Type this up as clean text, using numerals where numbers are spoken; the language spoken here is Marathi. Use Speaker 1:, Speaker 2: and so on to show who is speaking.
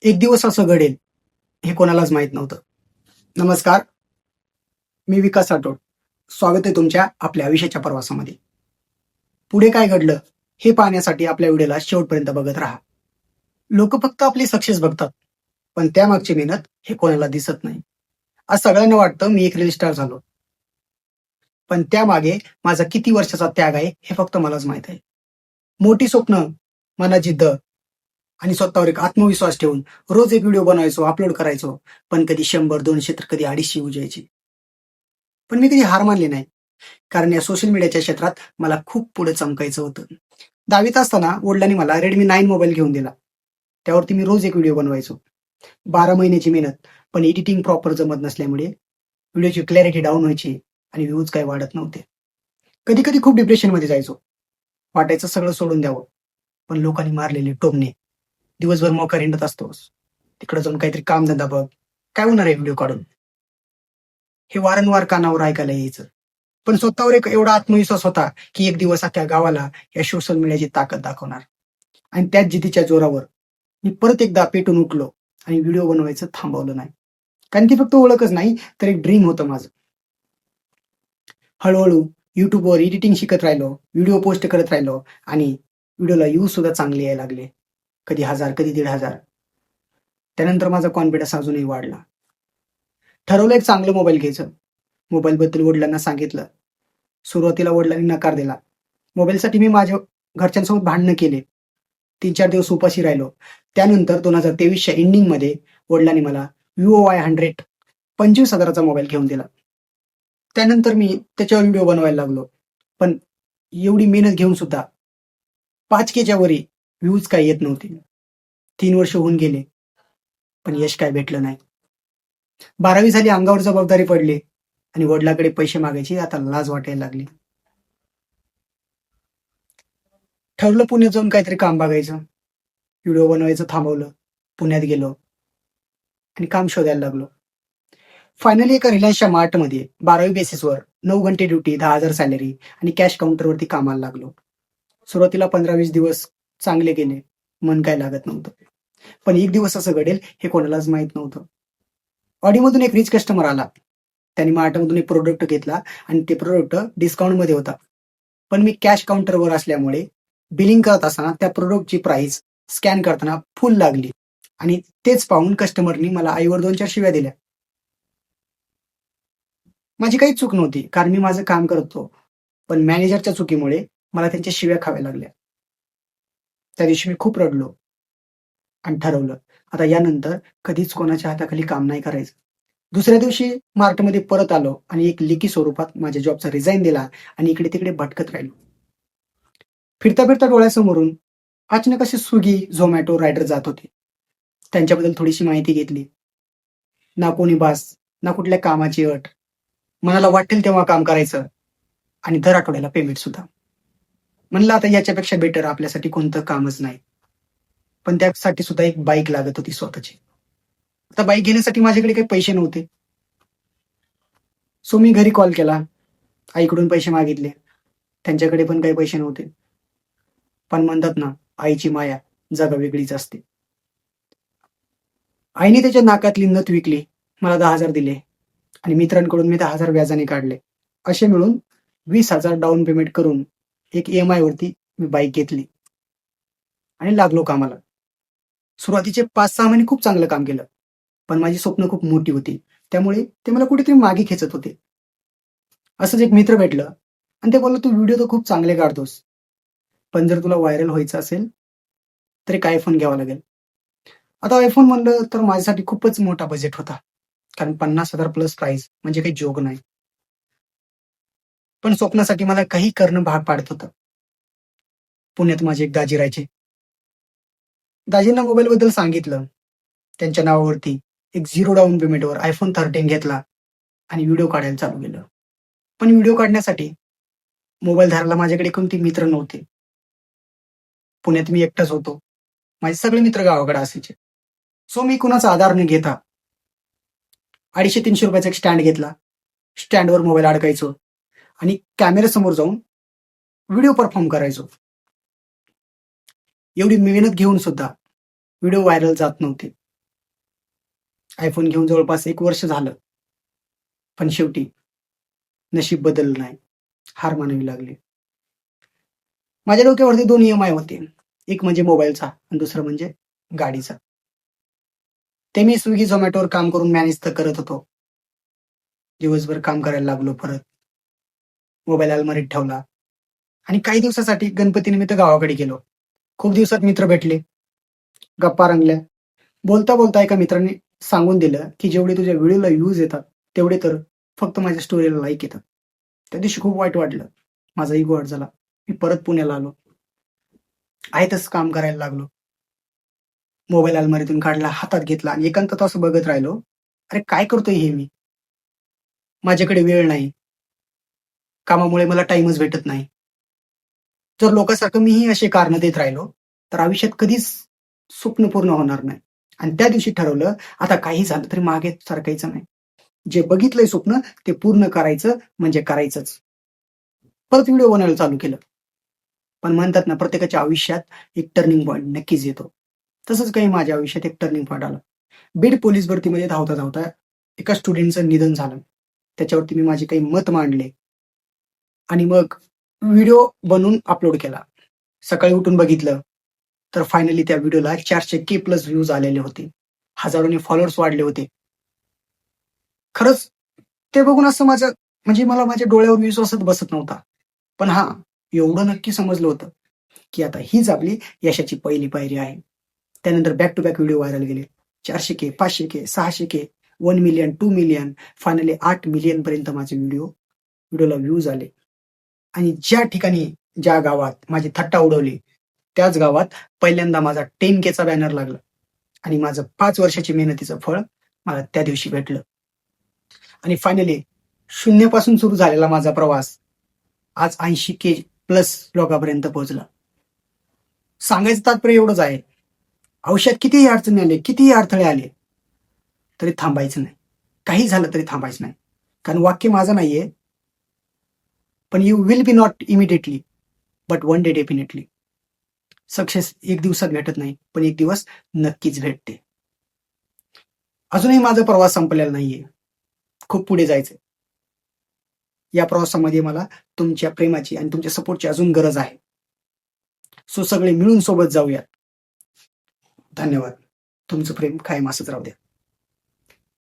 Speaker 1: एक दिवस असं घडेल हे कोणालाच माहित नव्हतं. नमस्कार, मी विकास राठोड. स्वागत आहे तुमच्या आपल्या आयुष्याच्या प्रवासामध्ये. पुढे काय घडलं हे पाहण्यासाठी आपल्या व्हिडिओला शेवटपर्यंत बघत राहा. लोक फक्त आपली सक्सेस बघतात, पण त्यामागची मेहनत हे कोणाला दिसत नाही. आज सगळ्यांना वाटतं मी एक रील स्टार झालो, पण त्यामागे माझा किती वर्षाचा त्याग आहे हे फक्त मलाच माहित आहे. मोठी स्वप्न, मनात जिद्द आणि स्वतःवर एक आत्मविश्वास ठेवून रोज एक व्हिडिओ बनवायचो, अपलोड करायचो. पण कधी 100-200 तर कधी 250 व्ह्यूज यायची. पण मी कधी हार मानली नाही, कारण या सोशल मीडियाच्या क्षेत्रात मला खूप पुढे चमकायचं होतं. 10वीत असताना वडिलांनी मला Redmi 9 मोबाईल घेऊन दिला. त्यावरती मी रोज एक व्हिडिओ बनवायचो. 12 महिन्याची मेहनत, पण एडिटिंग प्रॉपर जमत नसल्यामुळे व्हिडिओची क्लॅरिटी डाऊन व्हायची आणि व्ह्यूज काही वाढत नव्हते. कधी-कधी खूप डिप्रेशनमध्ये जायचो. वाटायचं सगळं सोडून द्यावं, पण लोकांनी मारलेले टोमणे, दिवसभर मोकार हिंडत असतोस, तिकडे जाऊन काहीतरी कामधंदा बघ, काय होणार आहे व्हिडिओ काढून, हे वारंवार कानावर ऐकायला यायचं. पण स्वतःवर एक एवढा आत्मविश्वास होता, की एक दिवस अख्ख्या गावाला या सोशल मीडियाची ताकद दाखवणार. आणि त्याच जिद्दीच्या जोरावर मी परत एकदा पेटून उठलो आणि व्हिडिओ बनवायचं थांबवलं नाही. कारण ती फक्त ओळखच नाही, तर एक ड्रीम होतं माझं. हळूहळू YouTubeवर एडिटिंग शिकत राहिलो, व्हिडिओ पोस्ट करत राहिलो आणि व्हिडिओला व्ह्यूज सुद्धा चांगले यायला लागले. कधी 1000, कधी 1500. त्यानंतर माझा कॉन्फिडन्स अजूनही वाढला. ठरवलं एक चांगलं मोबाईल घ्यायचं. मोबाईलबद्दल वडिलांना सांगितलं. सुरुवातीला वडिलांनी नकार दिला. मोबाईलसाठी मी माझ्या घरच्यांसोबत भांडणं केले. 3-4 दिवस उपाशी राहिलो. त्यानंतर 2023च्या एंडिंगमध्ये वडिलांनी मला Vivo Y100 25,000चा मोबाईल घेऊन दिला. त्यानंतर मी त्याच्यावर व्हिडिओ बनवायला लागलो. पण एवढी मेहनत घेऊन सुद्धा 5Kच्या वरी व्ह्यूज काही येत नव्हते. 3 वर्ष होऊन गेले, पण यश काय भेटलं नाही. 12वी झाली, अंगावर जबाबदारी पडली आणि वडिलांकडे पैसे मागायची आता लाज वाटायला लागली. ठरलं पुण्यात जाऊन काहीतरी काम बघायचं. व्हिडिओ बनवायचं थांबवलं. पुण्यात गेलो आणि काम शोधायला लागलो. फायनली एका रिलायन्सच्या मार्टमध्ये 12वी बेसिसवर 9 घंटे ड्युटी, 10,000 सॅलरी आणि कॅश काउंटरवरती कामाला लागलो. सुरुवातीला 15-20 दिवस चांगले गेले. मन काय लागत नव्हतं. पण एक दिवस असं घडेल हे कोणालाच माहित नव्हतं. ऑडीमधून एक रिच कस्टमर आला. त्याने मार्टमधून एक प्रोडक्ट घेतला आणि ते प्रोडक्ट डिस्काउंटमध्ये होता. पण मी कॅश काउंटरवर असल्यामुळे बिलिंग करत असताना त्या प्रोडक्टची प्राइस स्कॅन करताना फुल लागली आणि तेच पाहून कस्टमरनी मला आईवर 2-4 शिव्या दिल्या. माझी काहीच चूक नव्हती, कारण मी माझं काम करतो. पण मॅनेजरच्या चुकीमुळे मला त्यांच्या शिव्या खाव्या लागल्या. त्या दिवशी मी खूप रडलो आणि ठरवलं, आता यानंतर कधीच कोणाच्या हाताखाली काम नाही करायचं. दुसऱ्या दिवशी मार्टमध्ये परत आलो आणि एक लेखी स्वरूपात माझ्या जॉबचा रिझाईन दिला आणि इकडे-तिकडे भटकत राहिलो. फिरता-फिरता डोळ्यासमोरून अचानक असे स्विगी, झोमॅटो रायडर जात होते. त्यांच्याबद्दल थोडीशी माहिती घेतली. ना कोणी बास, ना कुठल्या कामाची अट. मनाला वाटेल तेव्हा काम करायचं आणि दर आठवड्याला पेमेंट सुद्धा. म्हणलं आता याच्यापेक्षा बेटर आपल्यासाठी कोणतं कामच नाही. पण त्यासाठी सुद्धा एक बाईक लागत होती स्वतःची. आता बाईक घेण्यासाठी माझ्याकडे काही पैसे नव्हते. सो मी घरी कॉल केला. आईकडून पैसे मागितले. त्यांच्याकडे पण काही पैसे नव्हते. पण म्हणतात ना, आईची माया जगा वेगळीच असते. आईने त्याच्या नाकातली नथ विकली. मला 10,000 दिले आणि मित्रांकडून मी 10,000 व्याजाने काढले. असे मिळून 20,000 डाउन पेमेंट करून एक EMI वरती मी बाईक घेतली आणि लागलो कामाला. सुरुवातीचे 5-6 महिने खूप चांगलं काम केलं. पण माझी स्वप्न खूप मोठी होती. त्यामुळे ते मला कुठेतरी मागे खेचत होते. असंच एक मित्र भेटलं आणि ते बोलला, "तू व्हिडिओ तर खूप चांगले काढतोस. पण जर तुला व्हायरल व्हायचं असेल, तर एक iPhone घ्यावा लागेल." आता iPhone म्हणलं तर माझ्यासाठी खूपच मोठा बजेट होता. कारण 50,000 प्लस प्राईस म्हणजे काही जोक नाही. पण स्वप्नासाठी मला काही करणं भाग पाडत होतं. पुण्यात माझे एक दाजी राहायचे. दाजींना मोबाईलबद्दल सांगितलं. त्यांच्या नावावरती एक 0 डाउन पेमेंटवर iPhone 13 घेतला आणि व्हिडिओ काढायला चालू केलं. पण व्हिडिओ काढण्यासाठी मोबाईल धरायला माझ्याकडे कोणते मित्र नव्हते. पुण्यात मी एकटाच होतो. माझे सगळे मित्र गावाकडे असायचे. सो मी कुणाचा आधार न घेता ₹250-300 एक स्टँड घेतला. स्टँडवर मोबाईल अडकायचो आणि कॅमेऱ्यासमोर जाऊन व्हिडिओ परफॉर्म करायचो. एवढी मेहनत घेऊन सुद्धा व्हिडिओ व्हायरल जात नव्हते. आयफोन घेऊन जवळपास 1 वर्ष झालं. पण शेवटी नशीब बदललं नाही. हार मानावी लागली. माझ्या डोक्यावरती 2 ई-एम-आय होते. एक म्हणजे मोबाईलचा आणि दुसरं म्हणजे गाडीचा. ते मी Swiggy, Zomatoवर काम करून मॅनेज तर करत होतो. दिवसभर काम करायला लागलो परत. मोबाईल अलमारीत ठेवला आणि काही दिवसासाठी गणपतीनिमित्त गावाकडे गेलो. खूप दिवसात मित्र भेटले, गप्पा रंगल्या. बोलता-बोलता एका मित्राने सांगून दिलं, की जेवढे तुझ्या व्हिडिओला व्ह्यूज येतात, तेवढे तर फक्त माझ्या स्टोरीला लाईक येतात. त्या दिवशी खूप वाईट वाटलं. माझा इगो हर्ट झाला. मी परत पुण्याला आलो. आहे तसं काम करायला लागलो. मोबाईल अलमारीतून काढला, हातात घेतला आणि एकांतात असं बघत राहिलो. अरे काय करतोय हे मी? माझ्याकडे वेळ नाही. कामामुळे मला टाईमच भेटत नाही. जर लोकांसारखं मीही अशी कारणं देत राहिलो, तर आयुष्यात कधीच स्वप्न पूर्ण होणार नाही. आणि त्या दिवशी ठरवलं, आता काही झालं तरी मागे सरकायचं नाही. जे बघितलंय स्वप्न ते पूर्ण करायचं म्हणजे करायचंच. परत व्हिडिओ बनवायला चालू केलं. पण म्हणतात ना, प्रत्येकाच्या आयुष्यात एक टर्निंग पॉइंट नक्कीच येतो. तसंच काही माझ्या आयुष्यात एक टर्निंग पॉइंट आला. बीड पोलीस भरतीमध्ये धावता-धावता एका स्टुडंटचं निधन झालं. त्याच्यावरती मी माझे काही मत मांडले आणि मग व्हिडिओ बनवून अपलोड केला. सकाळी उठून बघितलं, तर फायनली त्या व्हिडिओला 400K प्लस व्ह्यूज आलेले होते. हजारोनी फॉलोअर्स वाढले होते. खरंच ते बघून असं माझं म्हणजे मला माझ्या डोळ्यावर विश्वासच बसत नव्हता. पण हां, एवढं नक्की समजलं होतं, की आता हीच आपली यशाची पहिली पायरी आहे. त्यानंतर back to back video viral गेले. 400K, 500K, 600K, 1 million, 2 million, finally 8 million पर्यंत माझे व्हिडिओला व्ह्यूज आले. आणि ज्या ठिकाणी, ज्या गावात माझी थट्टा उडवली, त्याच गावात पहिल्यांदा माझा 10Kचा बॅनर लागला आणि माझं 5 वर्षाची मेहनतीचं फळ मला त्या दिवशी भेटलं. आणि फायनली शून्यापासून सुरू झालेला माझा प्रवास आज 80K प्लस लोकांपर्यंत पोहोचला. सांगायचं तात्पर्य एवढंच आहे. आयुष्यात कितीही अडचणी आले, कितीही अडथळे आले, तरी थांबायचं नाही. काही झालं तरी थांबायचं नाही. कारण वाक्य माझं नाहीये, पण you will be not immediately, but one day definitely. Success एक दिवसात भेटत नाही, पण एक दिवस नक्कीच भेटते. अजूनही माझा प्रवास संपलेला नाहीये. खूप पुढे जायचंय. या प्रवासामध्ये मला तुमच्या प्रेमाची आणि तुमच्या सपोर्टची अजून गरज आहे. सो सगळे मिळून सोबत जाऊया. धन्यवाद. तुमचं प्रेम कायम असंच राहू द्या.